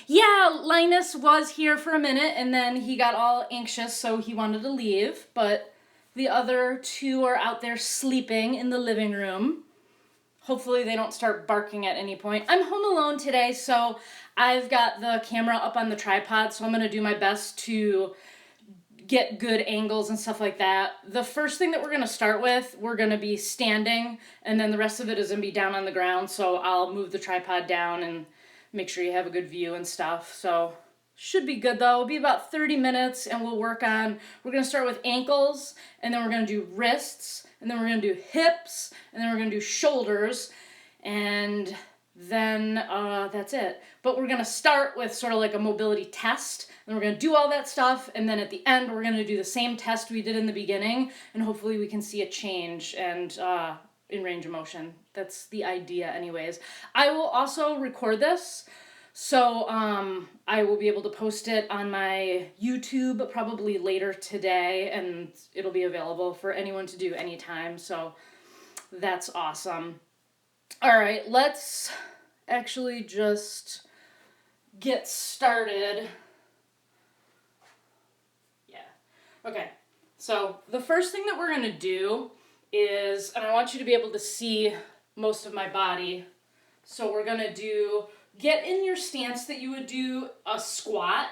Yeah, Linus was here for a minute and then he got all anxious, so he wanted to leave. But the other two are out there sleeping in the living room. Hopefully they don't start barking at any point. I'm home alone today, so I've got the camera up on the tripod, so I'm going to do my best to get good angles and stuff like that. The first thing that we're going to start with, we're going to be standing, and then the rest of it is going to be down on the ground, so I'll move the tripod down and make sure you have a good view and stuff. So should be good though. It'll be about 30 minutes and we're going to start with ankles, and then we're going to do wrists, and then we're going to do hips, and then we're going to do shoulders, and then that's it. But we're going to start with sort of like a mobility test, and we're going to do all that stuff, and then at the end we're going to do the same test we did in the beginning, and hopefully we can see a change and in range of motion. That's the idea anyways. I will also record this, so I will be able to post it on my YouTube probably later today, and it'll be available for anyone to do anytime, so that's awesome. All right, let's actually just get started. Yeah, okay. So the first thing that we're gonna do is, and I want you to be able to see most of my body, so we're gonna get in your stance that you would do a squat,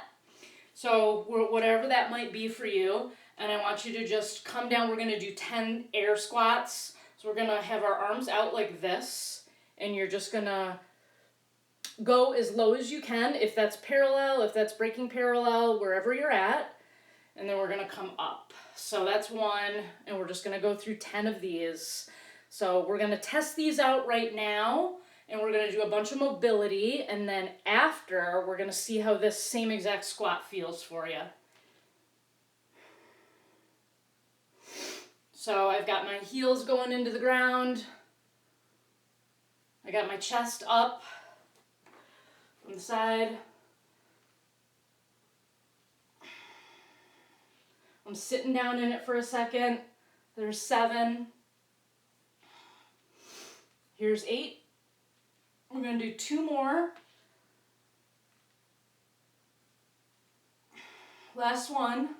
so whatever that might be for you, and I want you to just come down. We're gonna do 10 air squats, so we're gonna have our arms out like this, and you're just gonna go as low as you can, if that's parallel, if that's breaking parallel, wherever you're at, and then we're gonna come up. So that's one, and we're just gonna go through 10 of these. So we're gonna test these out right now, and we're gonna do a bunch of mobility, and then after, we're gonna see how this same exact squat feels for you. So I've got my heels going into the ground. I got my chest up on the side. I'm sitting down in it for a second. There's 7. Here's 8. We're going to do 2 more. Last one.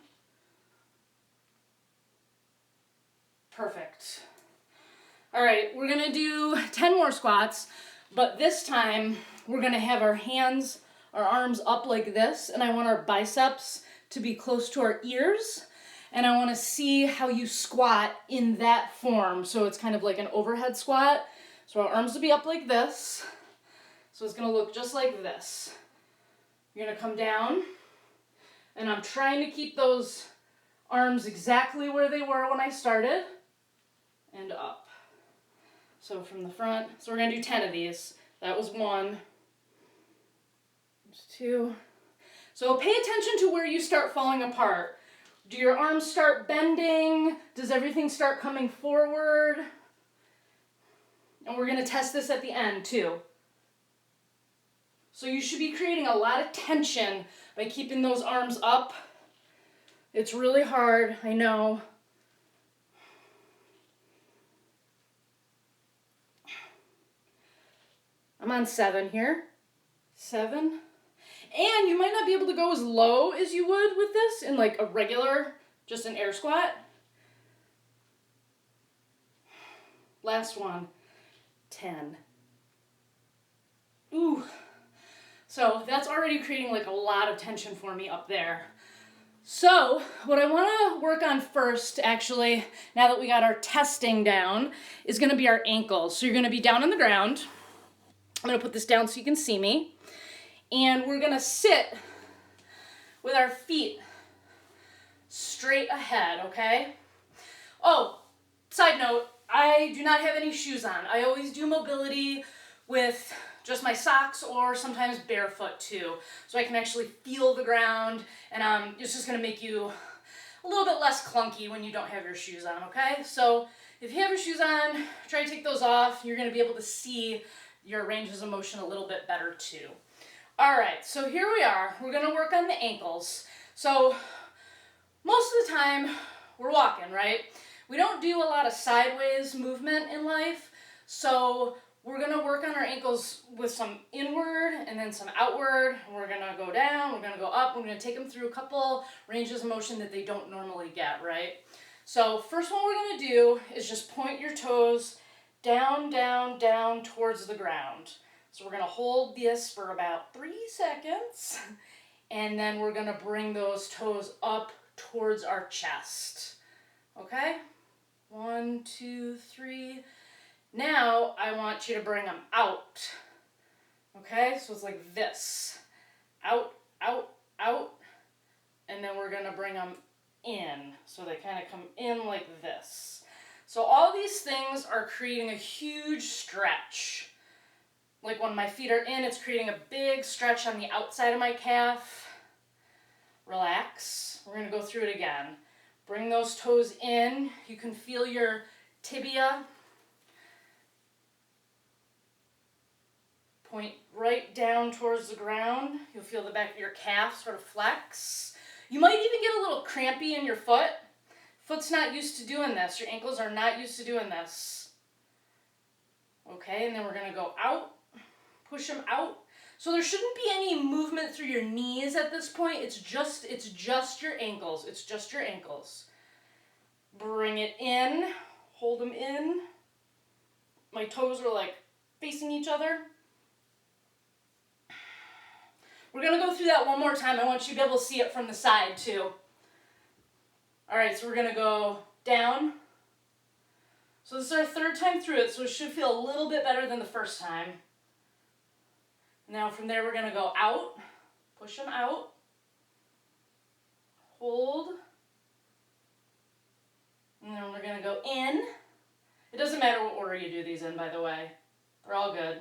Perfect. All right, we're going to do 10 more squats, but this time we're going to have our arms up like this, and I want our biceps to be close to our ears, and I want to see how you squat in that form. So it's kind of like an overhead squat. So our arms will be up like this. So it's going to look just like this. You're going to come down, and I'm trying to keep those arms exactly where they were when I started, and up. So from the front, so we're going to do 10 of these. That was 1. There's 2. So pay attention to where you start falling apart. Do your arms start bending? Does everything start coming forward? And we're going to test this at the end too. So you should be creating a lot of tension by keeping those arms up. It's really hard, I know. I'm on 7 here. 7. And you might not be able to go as low as you would with this in like a regular, just an air squat. Last one. 10. Ooh. So that's already creating like a lot of tension for me up there. So what I want to work on first, actually, now that we got our testing down, is going to be our ankles. So you're going to be down on the ground. I'm going to put this down so you can see me. And we're going to sit with our feet straight ahead, okay? Oh, side note, I do not have any shoes on. I always do mobility with just my socks or sometimes barefoot too. So I can actually feel the ground, and it's just going to make you a little bit less clunky when you don't have your shoes on, okay? So if you have your shoes on, try to take those off. You're going to be able to see your ranges of motion a little bit better too. All right, so here we are. We're going to work on the ankles. So most of the time we're walking, right? We don't do a lot of sideways movement in life. So we're gonna work on our ankles with some inward and then some outward. We're gonna go down, we're gonna go up, we're gonna take them through a couple ranges of motion that they don't normally get, right? So first one we're gonna do is just point your toes down, down, down towards the ground. So we're gonna hold this for about 3 seconds, and then we're gonna bring those toes up towards our chest. Okay? 1, 2, 3. Now I want you to bring them out. Okay? So it's like this. Out, out, out. And then we're gonna bring them in. So they kind of come in like this. So all these things are creating a huge stretch. Like when my feet are in, it's creating a big stretch on the outside of my calf. Relax. We're gonna go through it again. Bring those toes in. You can feel your tibia. Point right down towards the ground. You'll feel the back of your calf sort of flex. You might even get a little crampy in your foot. Foot's not used to doing this. Your ankles are not used to doing this. Okay, and then we're gonna go out. Push them out. So there shouldn't be any movement through your knees at this point. It's just your ankles. It's just your ankles. Bring it in. Hold them in. My toes are like facing each other. We're going to go through that one more time. I want you to be able to see it from the side too. All right, so we're going to go down. So this is our third time through it, so it should feel a little bit better than the first time. Now from there, we're going to go out. Push them out. Hold. And then we're going to go in. It doesn't matter what order you do these in, by the way. They're all good.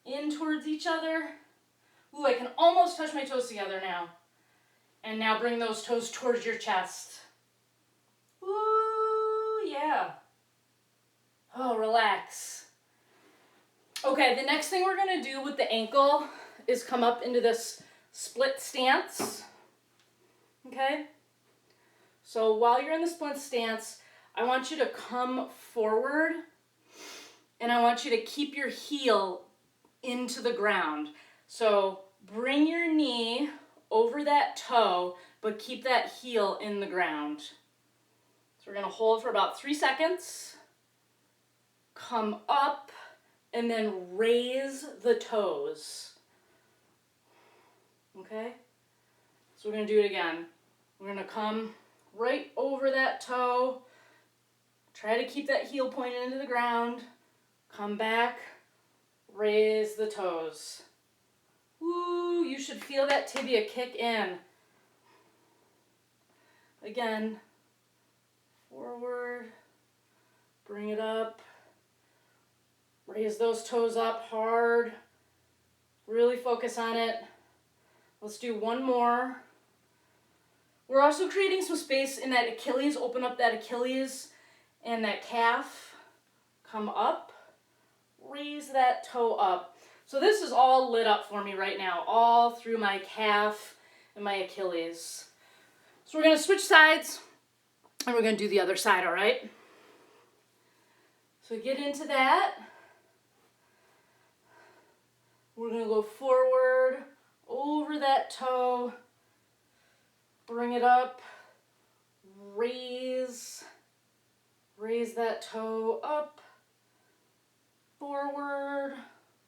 In towards each other. Ooh, I can almost touch my toes together now. And now bring those toes towards your chest. Ooh, yeah. Oh, relax. Okay, the next thing we're going to do with the ankle is come up into this split stance. Okay? So while you're in the split stance, I want you to come forward and I want you to keep your heel into the ground. So bring your knee over that toe, but keep that heel in the ground. So we're going to hold for about 3 seconds. Come up and then raise the toes. Okay? So we're going to do it again. We're going to come right over that toe. Try to keep that heel pointed into the ground. Come back. Raise the toes. Woo, you should feel that tibia kick in. Again, forward, bring it up, raise those toes up hard, really focus on it. Let's do one more. We're also creating some space in that Achilles, open up that Achilles and that calf, come up, raise that toe up. So this is all lit up for me right now, all through my calf and my Achilles. So we're going to switch sides and we're going to do the other side, all right? So get into that. We're going to go forward, over that toe, bring it up, raise that toe up, forward,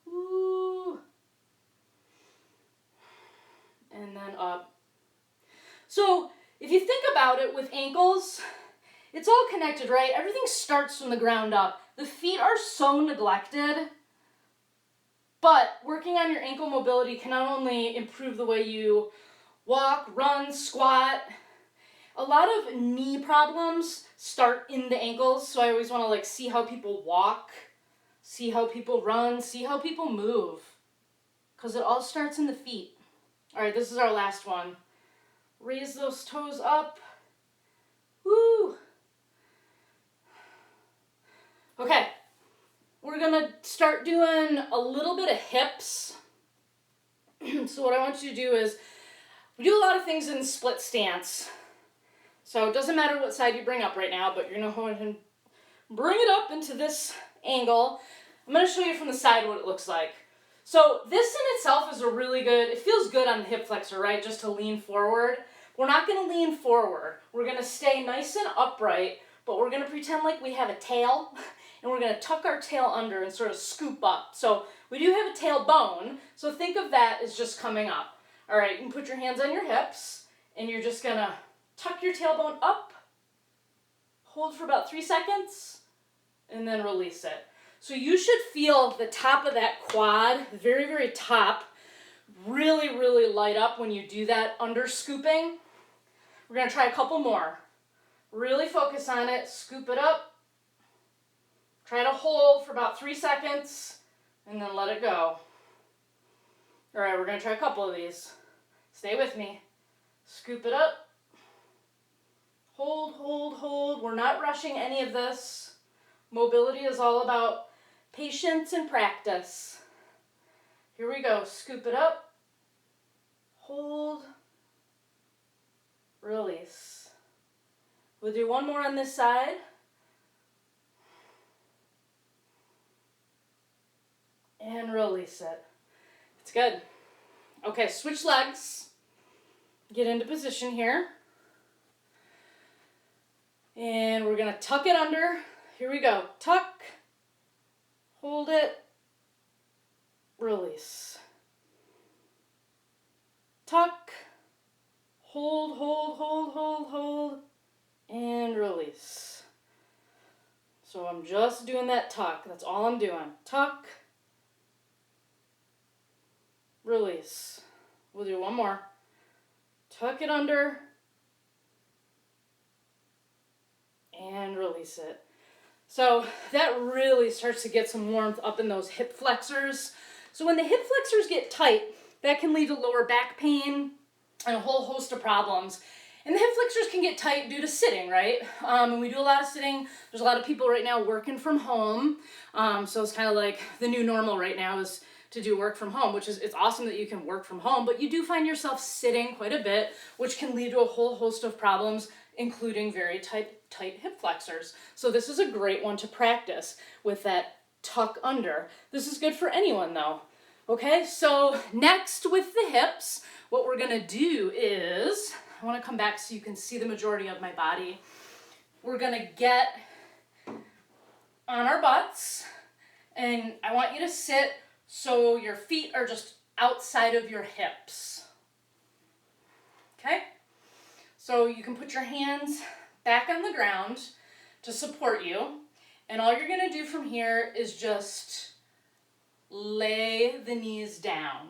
woo, and then up. So if you think about it with ankles, it's all connected, right? Everything starts from the ground up. The feet are so neglected, but working on your ankle mobility can not only improve the way you walk, run, squat. A lot of knee problems start in the ankles, so I always want to like see how people walk, see how people run, see how people move, because it all starts in the feet. All right, this is our last one. Raise those toes up. Woo! Okay, we're gonna start doing a little bit of hips. So what I want you to do is, we do a lot of things in split stance. So it doesn't matter what side you bring up right now, but you're gonna go ahead and bring it up into this angle. I'm going to show you from the side what it looks like. So this in itself is a really good, it feels good on the hip flexor, right? Just to lean forward. We're not going to lean forward. We're going to stay nice and upright, but we're going to pretend like we have a tail, and we're going to tuck our tail under and sort of scoop up. So we do have a tailbone, so think of that as just coming up. All right, you can put your hands on your hips, and you're just going to tuck your tailbone up, hold for about 3 seconds, and then release it. So you should feel the top of that quad, the very, very top, really, really light up when you do that under scooping. We're going to try a couple more. Really focus on it, scoop it up, try to hold for about 3 seconds, and then let it go. All right, we're going to try a couple of these. Stay with me. Scoop it up. Hold, hold, hold. We're not rushing any of this. Mobility is all about patience and practice. Here we go. Scoop it up. Hold. Release. We'll do one more on this side. And release it. It's good. Okay, switch legs. Get into position here. And we're going to tuck it under. Here we go. Tuck. Hold it. Release. Tuck. Hold, hold, hold, hold, hold. And release. So I'm just doing that tuck. That's all I'm doing. Tuck. Release. We'll do one more. Tuck it under. And release it. So that really starts to get some warmth up in those hip flexors. So when the hip flexors get tight, that can lead to lower back pain and a whole host of problems. And the hip flexors can get tight due to sitting, right? And we do a lot of sitting. There's a lot of people right now working from home. So it's kind of like the new normal right now is to do work from home, which is, it's awesome that you can work from home, but you do find yourself sitting quite a bit, which can lead to a whole host of problems, including very tight hip flexors. So this is a great one to practice with that tuck under. This is good for anyone though. Okay, so next with the hips, what we're gonna do is, I wanna come back so you can see the majority of my body. We're gonna get on our butts, and I want you to sit so your feet are just outside of your hips. Okay? So you can put your hands back on the ground to support you, and all you're gonna do from here is just lay the knees down.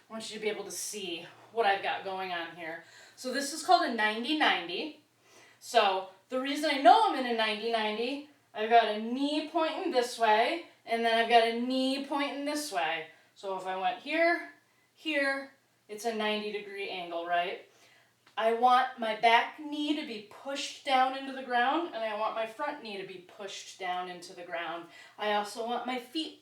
I want you to be able to see what I've got going on here. So this is called a 90-90. So the reason I know I'm in a 90-90, I've got a knee pointing this way, and then I've got a knee pointing this way. So if I went here, here, it's a 90-degree angle, right? I want my back knee to be pushed down into the ground, and I want my front knee to be pushed down into the ground. I also want my feet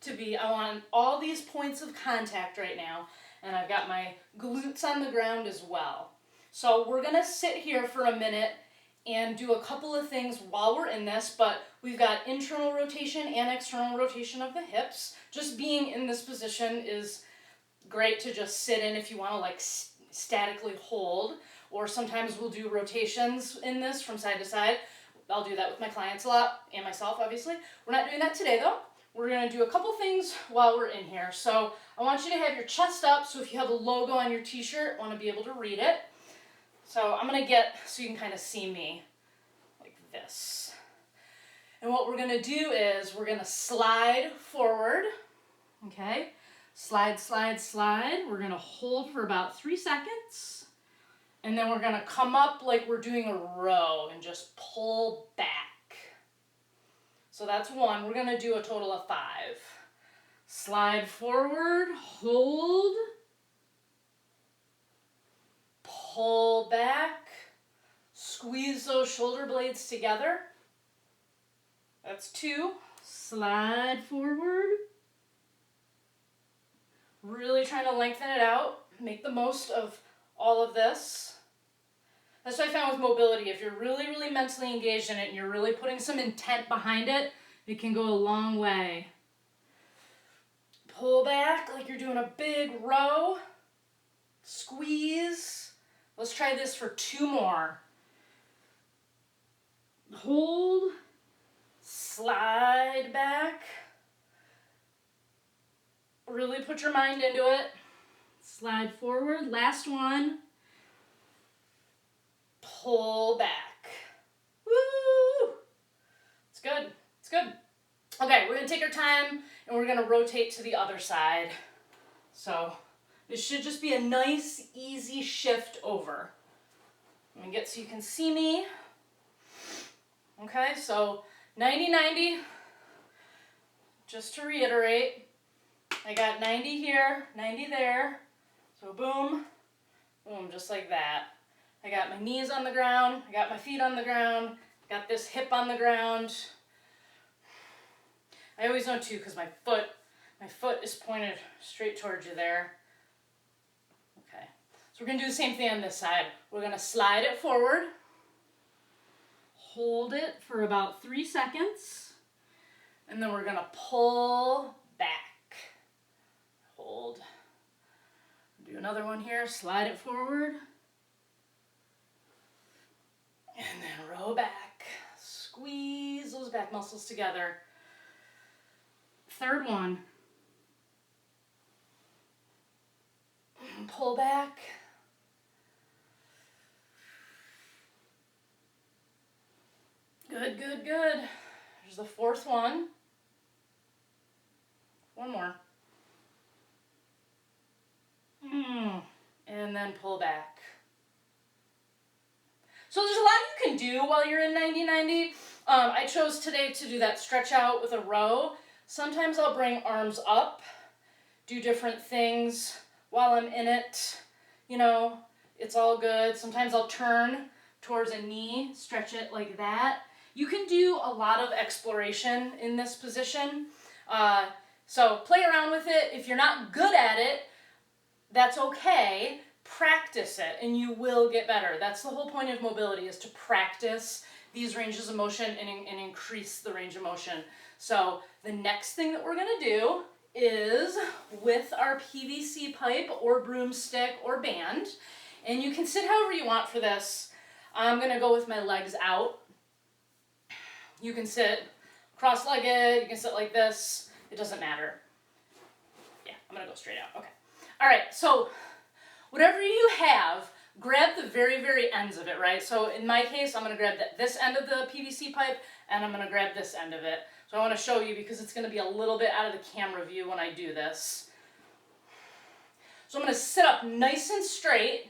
to be, I want all these points of contact right now, and I've got my glutes on the ground as well. So we're gonna sit here for a minute and do a couple of things while we're in this, but we've got internal rotation and external rotation of the hips. Just being in this position is great to just sit in if you want to like statically hold, or sometimes we'll do rotations in this from side to side. I'll do that with my clients a lot, and myself obviously. We're not doing that today though. We're going to do a couple things while we're in here. So I want you to have your chest up, so if you have a logo on your t-shirt, I want to be able to read it. So I'm going to get, so you can kind of see me like this. And what we're going to do is we're going to slide forward, okay? Slide, slide, slide. We're going to hold for about 3 seconds. And then we're going to come up like we're doing a row and just pull back. So that's 1. We're going to do a total of 5. Slide forward, hold, pull back, squeeze those shoulder blades together. That's 2. Slide forward. Really trying to lengthen it out, make the most of all of this. That's what I found with mobility. If you're really, really mentally engaged in it and you're really putting some intent behind it, It can go a long way. Pull back like you're doing a big row. Squeeze. Let's try this for 2 more. Hold. Slide back. Really put your mind into it. Slide forward. Last one. Pull back. Woo! It's good. It's good. Okay, we're going to take our time and we're going to rotate to the other side. So it should just be a nice, easy shift over. Let me get so you can see me. Okay, so 90-90. Just to reiterate, I got 90 here, 90 there. So boom, boom, just like that. I got my knees on the ground, I got my feet on the ground, got this hip on the ground. I always know too, because my foot is pointed straight towards you there. Okay, so we're gonna do the same thing on this side. We're gonna slide it forward, hold it for about 3 seconds, and then we're gonna pull back. Hold. Do another one here, slide it forward. And then row back. Squeeze those back muscles together. Third one. Pull back. Good, good, good. There's the 4th one. One more. And then pull back. So there's a lot you can do while you're in 90-90. I chose today to do that stretch out with a row. Sometimes I'll bring arms up, do different things while I'm in it. You know, it's all good. Sometimes I'll turn towards a knee, stretch it like that. You can do a lot of exploration in this position. So play around with it. If you're not good at it, that's okay. Practice it and you will get better. That's the whole point of mobility, is to practice these ranges of motion and increase the range of motion. So the next thing that we're gonna do is with our PVC pipe or broomstick or band, and you can sit however you want for this. I'm gonna go with my legs out. You can sit cross-legged, you can sit like this, it doesn't matter. Yeah, I'm gonna go straight out, okay. All right, so whatever you have, grab the very, very ends of it, right? So in my case, I'm gonna grab this end of the PVC pipe and I'm gonna grab this end of it. So I wanna show you because it's gonna be a little bit out of the camera view when I do this. So I'm gonna sit up nice and straight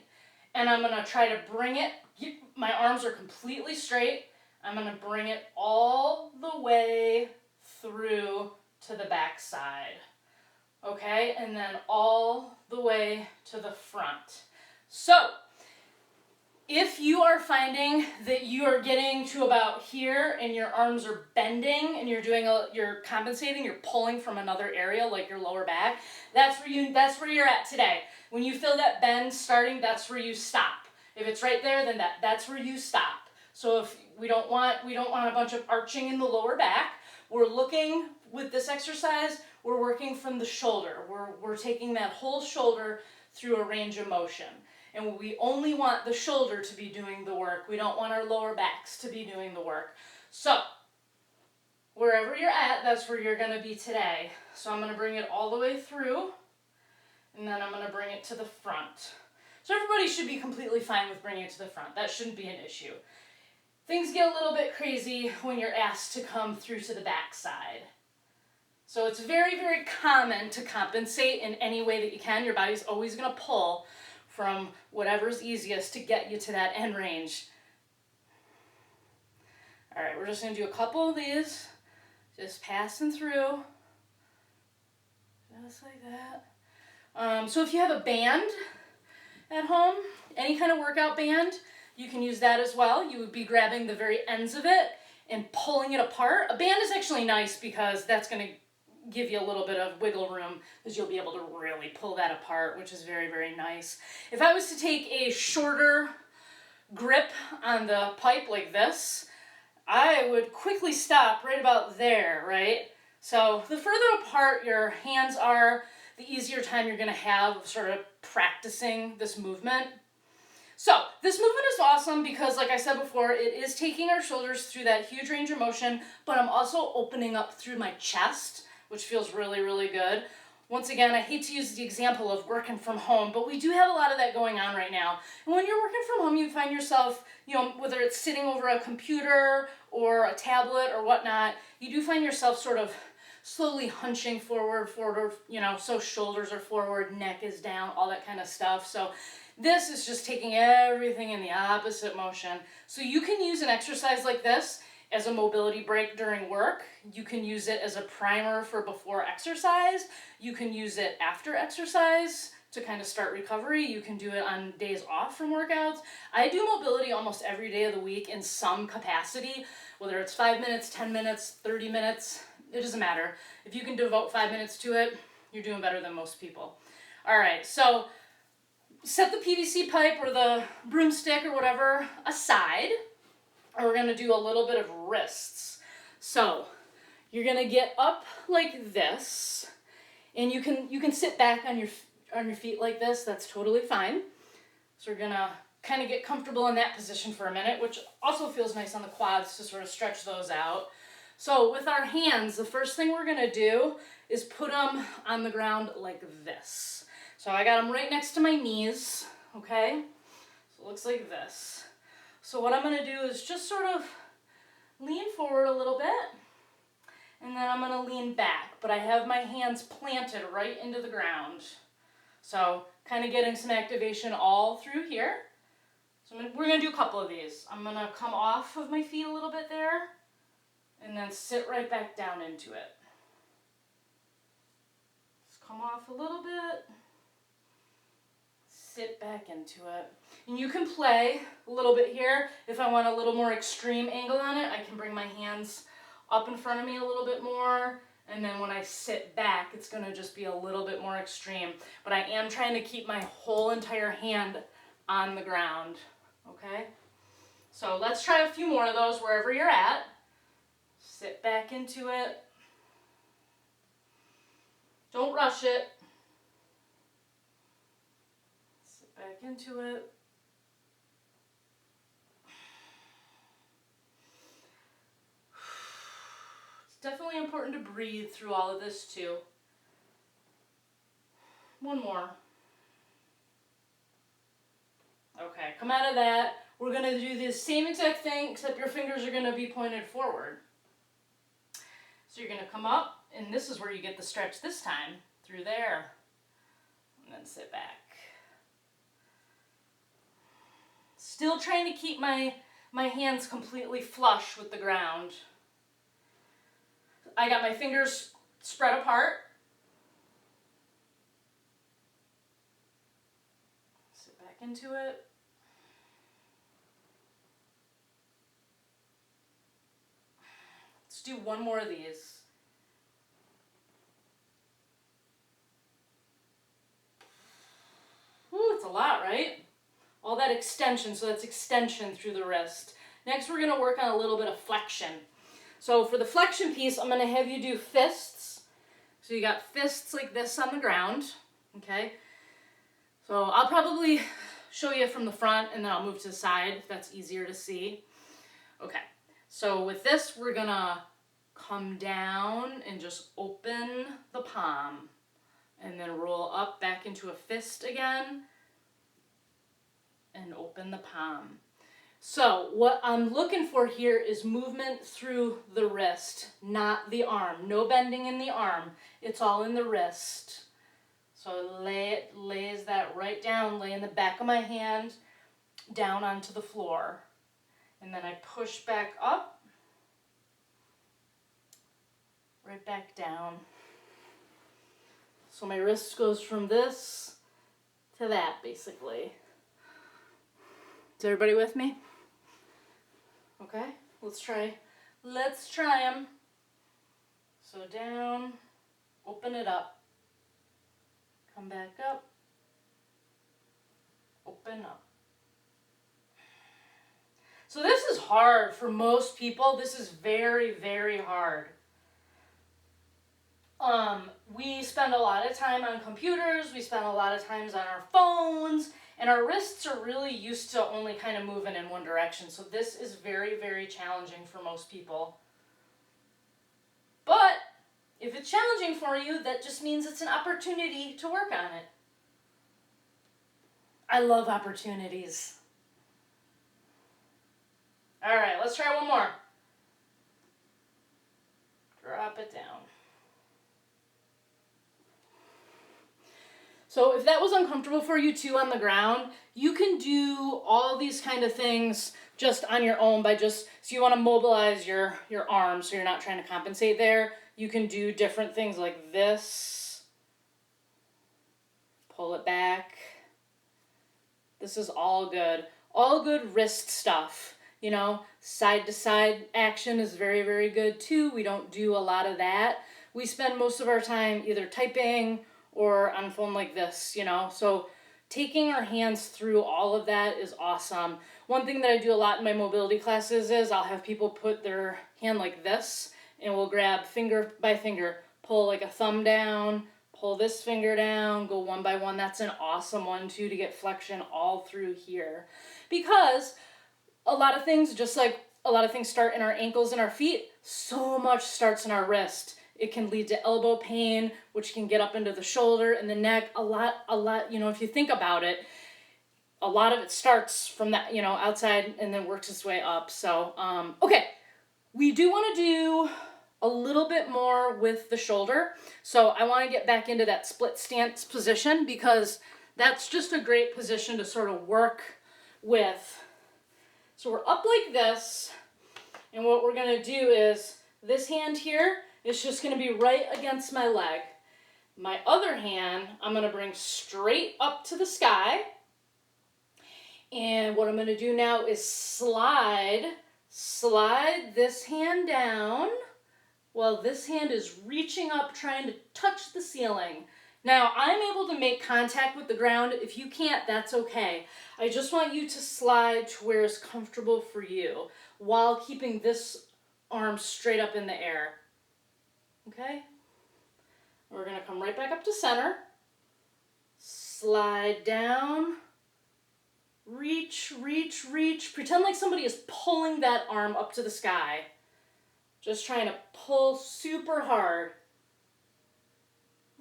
and I'm gonna try to bring it, my arms are completely straight. I'm gonna bring it all the way through to the back side. Okay, and then all the way to the front. So, if you are finding that you are getting to about here and your arms are bending and you're compensating, you're pulling from another area like your lower back, that's where you're at today. When you feel that bend starting, that's where you stop. If it's right there, then that's where you stop. So if we don't want a bunch of arching in the lower back, we're looking with this exercise, we're working from the shoulder. We're taking that whole shoulder through a range of motion. And we only want the shoulder to be doing the work. We don't want our lower backs to be doing the work. So, wherever you're at, that's where you're gonna be today. So I'm gonna bring it all the way through, and then I'm gonna bring it to the front. So everybody should be completely fine with bringing it to the front. That shouldn't be an issue. Things get a little bit crazy when you're asked to come through to the back side. So it's very, very common to compensate in any way that you can. Your body's always gonna pull from whatever's easiest to get you to that end range. All right, we're just gonna do a couple of these, just passing through, just like that. So if you have a band at home, any kind of workout band, you can use that as well. You would be grabbing the very ends of it and pulling it apart. A band is actually nice because that's gonna give you a little bit of wiggle room because you'll be able to really pull that apart, which is very, very nice. If I was to take a shorter grip on the pipe like this, I would quickly stop right about there, right? So the further apart your hands are, the easier time you're gonna have of sort of practicing this movement. So this movement is awesome because, like I said before, it is taking our shoulders through that huge range of motion, but I'm also opening up through my chest, which feels really, really good. Once again, I hate to use the example of working from home, but we do have a lot of that going on right now. And when you're working from home, you find yourself, whether it's sitting over a computer or a tablet or whatnot, you do find yourself sort of slowly hunching forward, so shoulders are forward, neck is down, all that kind of stuff. So this is just taking everything in the opposite motion. So you can use an exercise like this as a mobility break during work. You can use it as a primer for before exercise. You can use it after exercise to kind of start recovery. You can do it on days off from workouts. I do mobility almost every day of the week in some capacity, whether it's 5 minutes, 10 minutes, 30 minutes, it doesn't matter. If you can devote 5 minutes to it, you're doing better than most people. All right, so set the PVC pipe or the broomstick or whatever aside, and we're gonna do a little bit of wrists. So you're gonna get up like this, and you can sit back on your feet like this. That's totally fine. So we're gonna kind of get comfortable in that position for a minute, which also feels nice on the quads to sort of stretch those out. So with our hands, the first thing we're gonna do is put them on the ground like this. So I got them right next to my knees, okay? So it looks like this. So what I'm gonna do is just sort of lean forward a little bit, and then I'm gonna lean back, but I have my hands planted right into the ground. So kind of getting some activation all through here. So we're gonna do a couple of these. I'm gonna come off of my feet a little bit there, and then sit right back down into it. Just come off a little bit, sit back into it. And you can play a little bit here. If I want a little more extreme angle on it, I can bring my hands up in front of me a little bit more, and then when I sit back, it's gonna just be a little bit more extreme. But I am trying to keep my whole entire hand on the ground, okay? So let's try a few more of those wherever you're at. Sit back into it. Don't rush it. Sit back into it. It's definitely important to breathe through all of this too. One more. Okay, come out of that. We're gonna do the same exact thing, except your fingers are gonna be pointed forward. So you're gonna come up, and this is where you get the stretch this time, through there, and then sit back. Still trying to keep my hands completely flush with the ground. I got my fingers spread apart. Sit back into it. Let's do one more of these. Ooh, it's a lot, right? All that extension, so that's extension through the wrist. Next, we're gonna work on a little bit of flexion. So for the flexion piece, I'm gonna have you do fists. So you got fists like this on the ground, okay? So I'll probably show you from the front, and then I'll move to the side if that's easier to see. Okay, so with this, we're gonna come down and just open the palm, and then roll up back into a fist again, and open the palm. So what I'm looking for here is movement through the wrist, not the arm. No bending in the arm. It's all in the wrist. So lays that right down, lay in the back of my hand, down onto the floor. And then I push back up, right back down. So my wrist goes from this to that, basically. Is everybody with me? Okay, let's try them. So down, open it up, come back up, open up. So this is hard for most people. This is very, very hard. We spend a lot of time on computers, we spend a lot of times on our phones, and our wrists are really used to only kind of moving in one direction. So this is very, very challenging for most people. But if it's challenging for you, that just means it's an opportunity to work on it. I love opportunities. All right, let's try one more. Drop it down. So if that was uncomfortable for you too on the ground, you can do all these kind of things just on your own by just, so you want to mobilize your arms so you're not trying to compensate there. You can do different things like this. Pull it back. This is all good. All good wrist stuff. You know, side to side action is very, very good too. We don't do a lot of that. We spend most of our time either typing or on a phone like this, you know. So taking our hands through all of that is awesome. One thing that I do a lot in my mobility classes is I'll have people put their hand like this, and we'll grab finger by finger, pull like a thumb down, pull this finger down, go one by one. That's an awesome one too, to get flexion all through here. Because a lot of things, just like a lot of things start in our ankles and our feet, so much starts in our wrist. It can lead to elbow pain, which can get up into the shoulder and the neck. A lot, you know, if you think about it, a lot of it starts from that, you know, outside and then works its way up. So, okay, we do want to do a little bit more with the shoulder. So I want to get back into that split stance position because that's just a great position to sort of work with. So we're up like this, and what we're going to do is this hand here is just going to be right against my leg. My other hand, I'm going to bring straight up to the sky. And what I'm going to do now is slide this hand down while this hand is reaching up, trying to touch the ceiling. Now, I'm able to make contact with the ground. If you can't, that's okay. I just want you to slide to where it's comfortable for you while keeping this arm straight up in the air. Okay? We're going to come right back up to center. Slide down. Reach, reach, reach. Pretend like somebody is pulling that arm up to the sky. Just trying to pull super hard.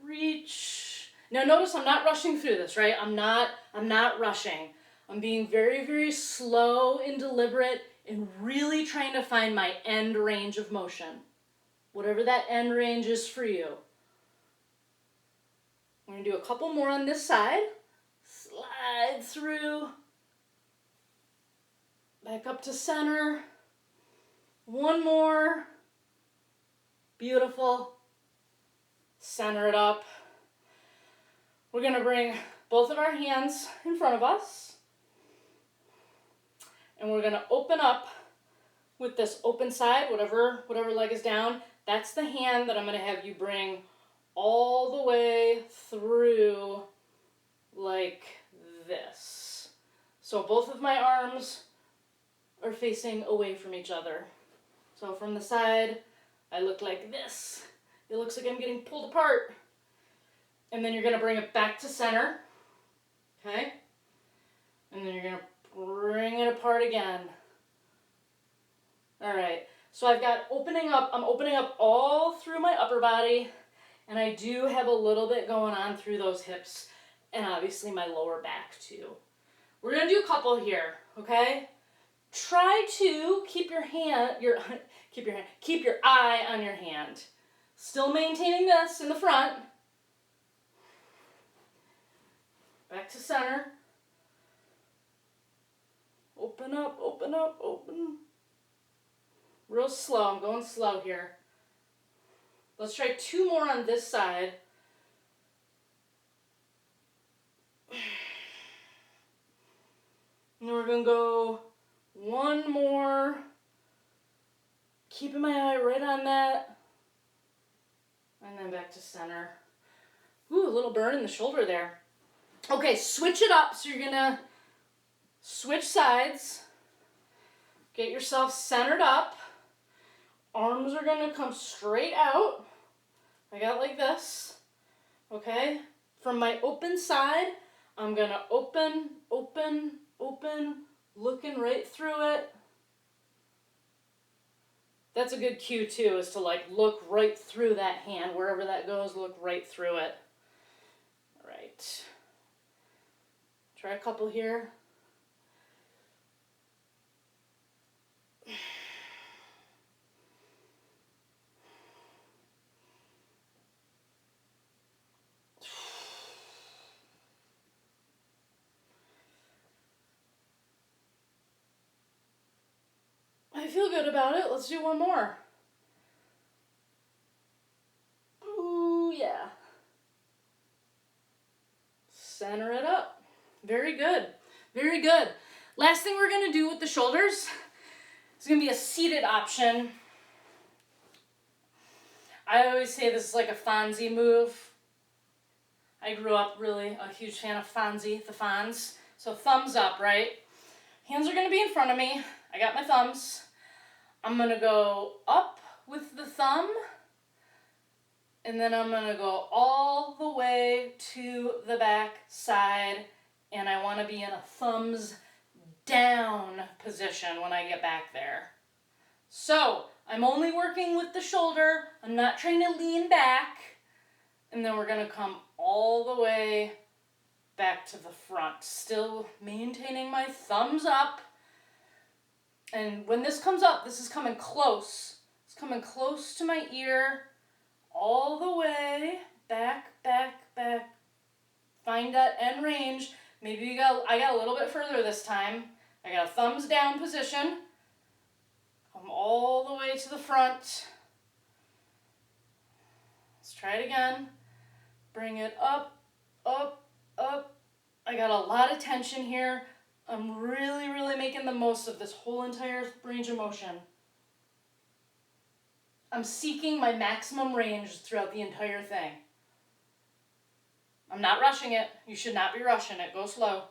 Reach. Now notice I'm not rushing through this, right? I'm not rushing. I'm being very, very slow and deliberate and really trying to find my end range of motion. Whatever that end range is for you. We're going to do a couple more on this side. Slide through. Back up to center. One more. Beautiful. Center it up. We're going to bring both of our hands in front of us. And we're going to open up with this open side, whatever leg is down. That's the hand that I'm going to have you bring all the way through like this. So both of my arms are facing away from each other. So from the side, I look like this. It looks like I'm getting pulled apart. And then you're going to bring it back to center. Okay? And then you're going to bring it apart again. All right. So I've got I'm opening up all through my upper body, and I do have a little bit going on through those hips and obviously my lower back too. We're going to do a couple here, okay? Try to keep your eye on your hand. Still maintaining this in the front. Back to center. Open up, open up, open. Real slow, I'm going slow here. Let's try two more on this side. And we're going to go one more. Keeping my eye right on that. And then back to center. Ooh, a little burn in the shoulder there. Okay, switch it up. So you're going to switch sides. Get yourself centered up. Arms are gonna come straight out. I got like this, okay? From my open side, I'm gonna open, open, open, looking right through it. That's a good cue too, is to like look right through that hand. Wherever that goes, look right through it. All right. Try a couple here. I feel good about it. Let's do one more. Ooh, yeah. Center it up. Very good. Very good. Last thing we're going to do with the shoulders is going to be a seated option. I always say this is like a Fonzie move. I grew up really a huge fan of Fonzie, the Fonz. So thumbs up, right? Hands are going to be in front of me. I got my thumbs. I'm going to go up with the thumb, and then I'm going to go all the way to the back side, and I want to be in a thumbs down position when I get back there. So I'm only working with the shoulder. I'm not trying to lean back, and then we're going to come all the way back to the front, still maintaining my thumbs up. And when this comes up, this is coming close. It's coming close to my ear, all the way back, back, back. Find that end range. Maybe I got a little bit further this time. I got a thumbs down position. Come all the way to the front. Let's try it again. Bring it up, up, up. I got a lot of tension here. I'm really, really making the most of this whole entire range of motion. I'm seeking my maximum range throughout the entire thing. I'm not rushing it. You should not be rushing it. Go slow.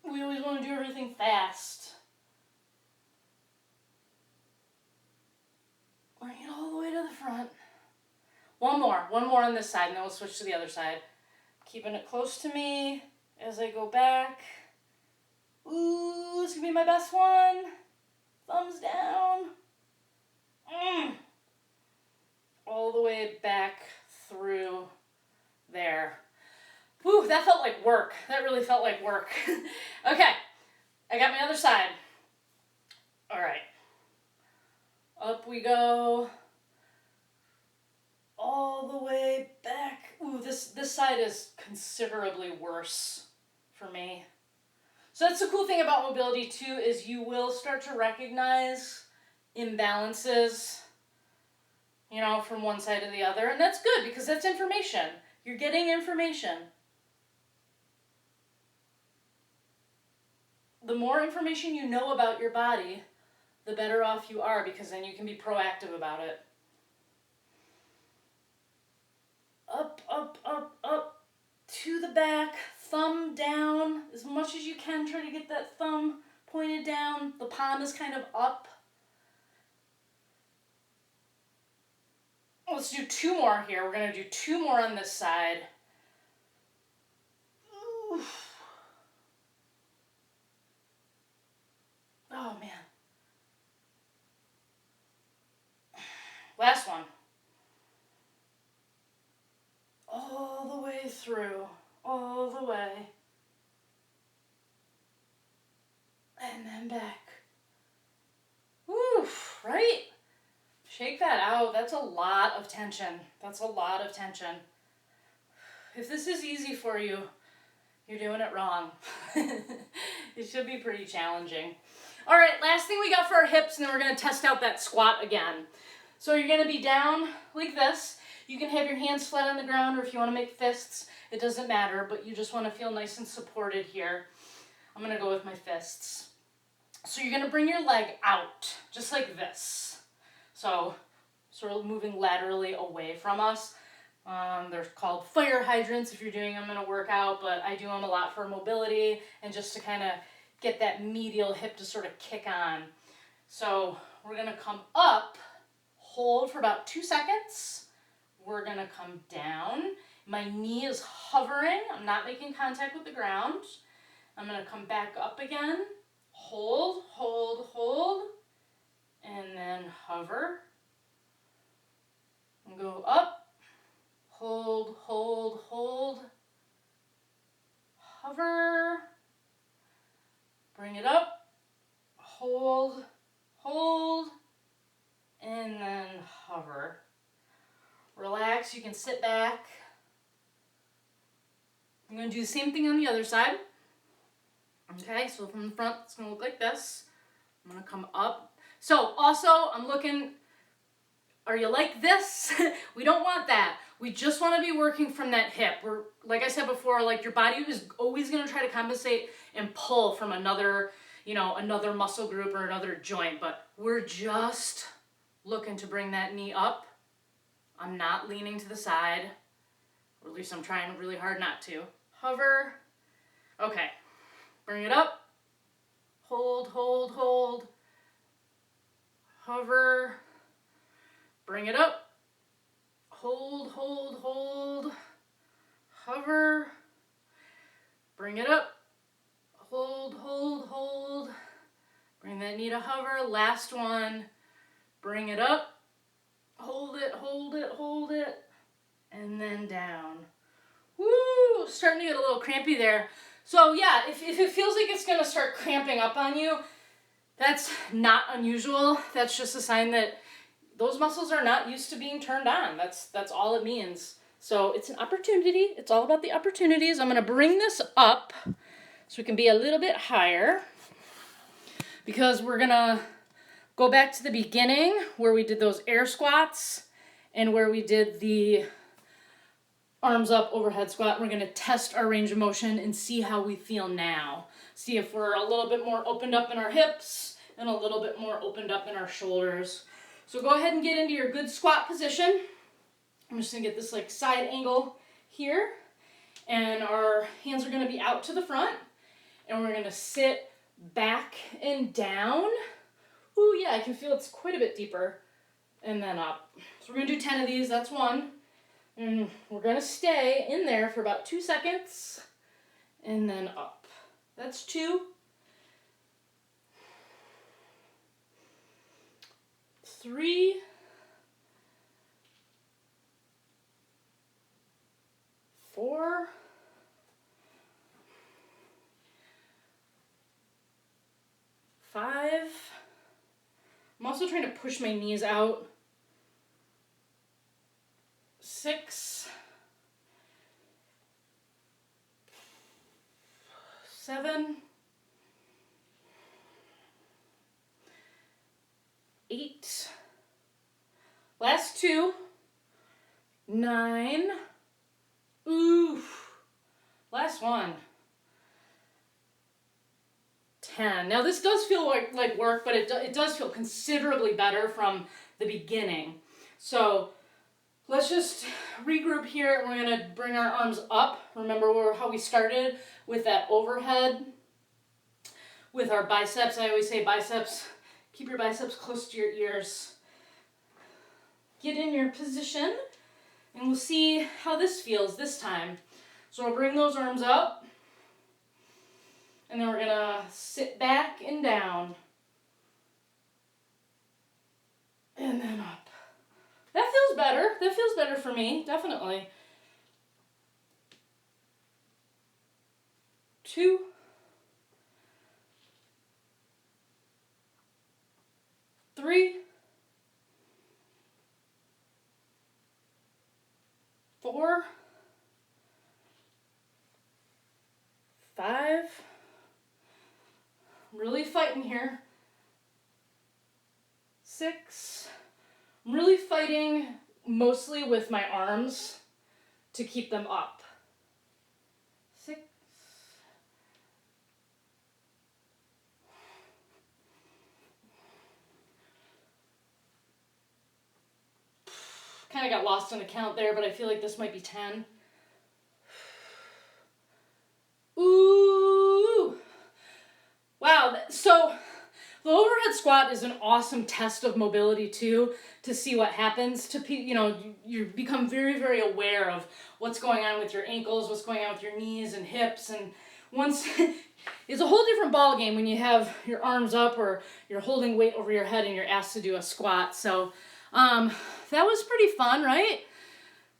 We always want to do everything fast. Bring it all the way to the front. One more on this side, and then we'll switch to the other side. Keeping it close to me as I go back. Ooh, this is gonna be my best one. Thumbs down. All the way back through there. Whew, that felt like work. That really felt like work. Okay, I got my other side. All right. Up we go. All the way back. Ooh, this side is considerably worse for me. So that's the cool thing about mobility too, is you will start to recognize imbalances, you know, from one side to the other. And that's good because that's information. You're getting information. The more information you know about your body, the better off you are, because then you can be proactive about it. Up, up, up, up, to the back, thumb down, as much as you can. Try to get that thumb pointed down. The palm is kind of up. Let's do two more here. We're going to do two more on this side. Oof. Oh, man. Last one. All the way through. All the way. And then back. Oof, right? Shake that out. That's a lot of tension. That's a lot of tension. If this is easy for you, you're doing it wrong. It should be pretty challenging. All right, last thing we got for our hips, and then we're going to test out that squat again. So you're going to be down like this. You can have your hands flat on the ground, or if you want to make fists, it doesn't matter, but you just want to feel nice and supported here. I'm going to go with my fists. So you're going to bring your leg out, just like this. So sort of moving laterally away from us. They're called fire hydrants if you're doing them in a workout, but I do them a lot for mobility and just to kind of get that medial hip to sort of kick on. So we're gonna come up, hold for about 2 seconds. We're gonna come down. My knee is hovering. I'm not making contact with the ground. I'm gonna come back up again. Hold, hold, hold, and then hover. And go up, hold, hold, hold, hover, bring it up, hold, hold, and then hover. Relax, you can sit back. I'm going to do the same thing on the other side. Okay, so from the front, it's going to look like this. I'm going to come up. So also, I'm looking, are you like this? We don't want that. We just want to be working from that hip. We're, like I said before, like your body is always going to try to compensate and pull from another, another muscle group or another joint, but we're just looking to bring that knee up. I'm not leaning to the side, or at least I'm trying really hard not to. Hover. Okay. Bring it up. Hold, hold, hold. Hover. Bring it up. Hold, hold, hold. Hover. Bring it up. Hold, hold, hold. Bring that knee to hover. Last one. Bring it up. Hold it, hold it, hold it. And then down. Woo! Starting to get a little crampy there. So yeah, if it feels like it's gonna start cramping up on you, that's not unusual. That's just a sign that those muscles are not used to being turned on. That's all it means. So it's an opportunity. It's all about the opportunities. I'm gonna bring this up so we can be a little bit higher because we're gonna go back to the beginning where we did those air squats and where we did the arms up overhead squat. We're going to test our range of motion and see how we feel now. See if we're a little bit more opened up in our hips and a little bit more opened up in our shoulders. So go ahead and get into your good squat position. I'm just going to get this like side angle here. And our hands are going to be out to the front. And we're going to sit back and down. Ooh, yeah, I can feel it's quite a bit deeper. And then up. So we're going to do 10 of these. That's one. And we're going to stay in there for about 2 seconds. And then up. That's 2. 3. 4. 5. I'm also trying to push my knees out. 6. 7. 8. Last 2. 9. Oof. Last one. 10. Now this does feel like work, but it does feel considerably better from the beginning. So let's just regroup here. We're going to bring our arms up. Remember how we started with that overhead with our biceps. I always say biceps, keep your biceps close to your ears. Get in your position and we'll see how this feels this time. So we'll bring those arms up and then we're going to sit back and down and then up. That feels better. That feels better for me, definitely. 2. 3. 4. 5. I'm really fighting here. 6. I'm really fighting mostly with my arms to keep them up. 6. 5. Kind of got lost in the count there, but I feel like this might be 10. Ooh. Wow. So the overhead squat is an awesome test of mobility too, to see what happens to you become very, very aware of what's going on with your ankles, what's going on with your knees and hips, and once it's a whole different ball game when you have your arms up or you're holding weight over your head and you're asked to do a squat. So that was pretty fun, right?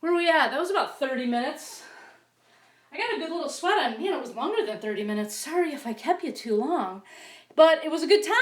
Where are we at? That was about 30 minutes. I got a good little sweat on. Man, it was longer than 30 minutes. Sorry if I kept you too long, but it was a good time.